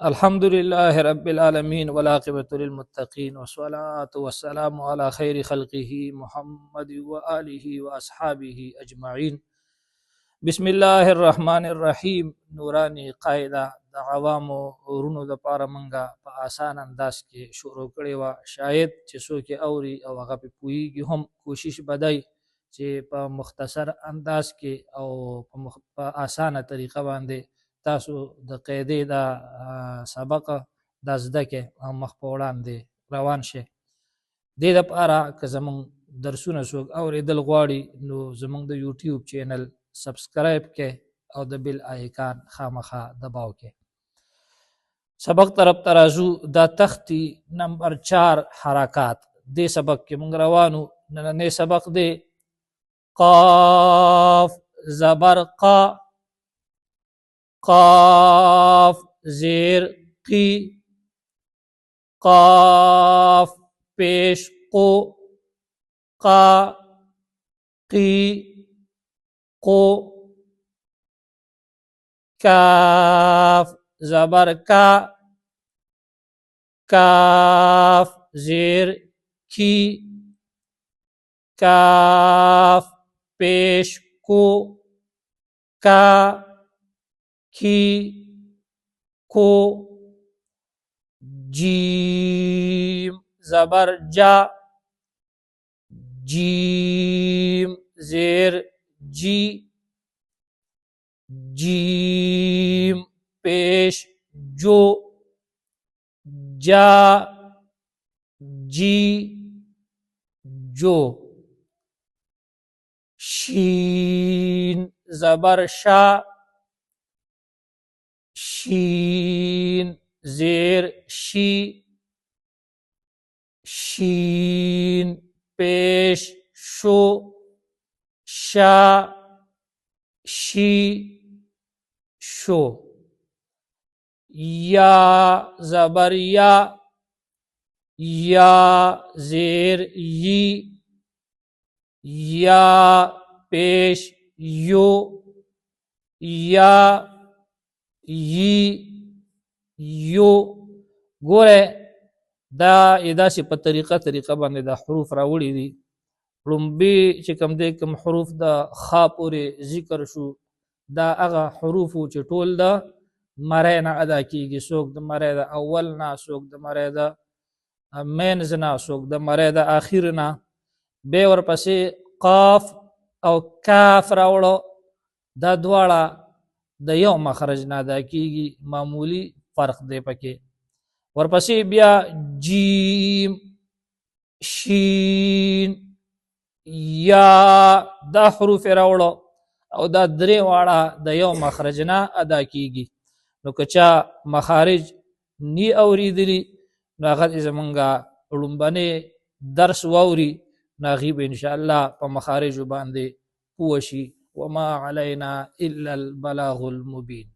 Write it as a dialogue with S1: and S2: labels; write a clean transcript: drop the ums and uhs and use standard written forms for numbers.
S1: الحمد لله رب العالمين والعاقبة للمتقين والصلاة والسلام على خير خلقه محمد وآله وأصحابه أجمعين. بسم الله الرحمن الرحيم. نوراني قاعده د عوامو ورونو د پاره منګه په آسان انداز کې شروع کړې و. شاید چې څوک اوري او هغه په پوهیږي هم کوشش بدای چې په مختصر انداز کې او په آسانه طریقه باندې تاسو د قاعدې د سبق د زده کې او مخ په وړاندې روان شي. دې لپاره که زموږ درسونه څوک اورېدل غواړي نو زموږ د یوټیوب چینل سبسکرایب کې او د بیل آیکان خامخا دباو کې. سبق طرف ترازو دا تختی نمبر 4 حرکات دې سبق کې مونږ روانو. نننې سبق دی قاف زبر قا، قاف زیر قی، قاف پیش قو، قا قی قو، کاف زبر کا، کاف زیر کی، کاف پیش کو، کا کی کو، جیم زبر جا، جیم زیر جی، جیم پیش جو، جا جی جو، شین زبر شا، شین زیر شی، شین پیش شو، شا شی شو، یا زبر یا، یا زیر یی، یا پیش یو، یا یی یو. ګوره دا داسې په طریقه باندې دا حروف راوړي دي. لومبي چې کوم دی کوم حروف د خا پورې ذکر شو دا هغه حروف چې ټول د مری نه ادا کیږي. څوک د مری د اول نه، څوک د مری د مینز نه، څوک د مری د آخر نه. بیا ورپسې قاف او کاف راوړو، دا دواړه د یو مخرج نه ادا کیږي، معمولی فرق دی پکې. ورپسې بیا جیم شین یا دا حروف راوړو او دا درې واړه د یو مخرج نه ادا کیږي. نو که چا مخارج نی اوریدلی نو هغه زمونږه لومبنی درس واوري نو هغې به انشاءالله په مخارجو باندې پوه شي. وما علینا الا البلاغ المبین.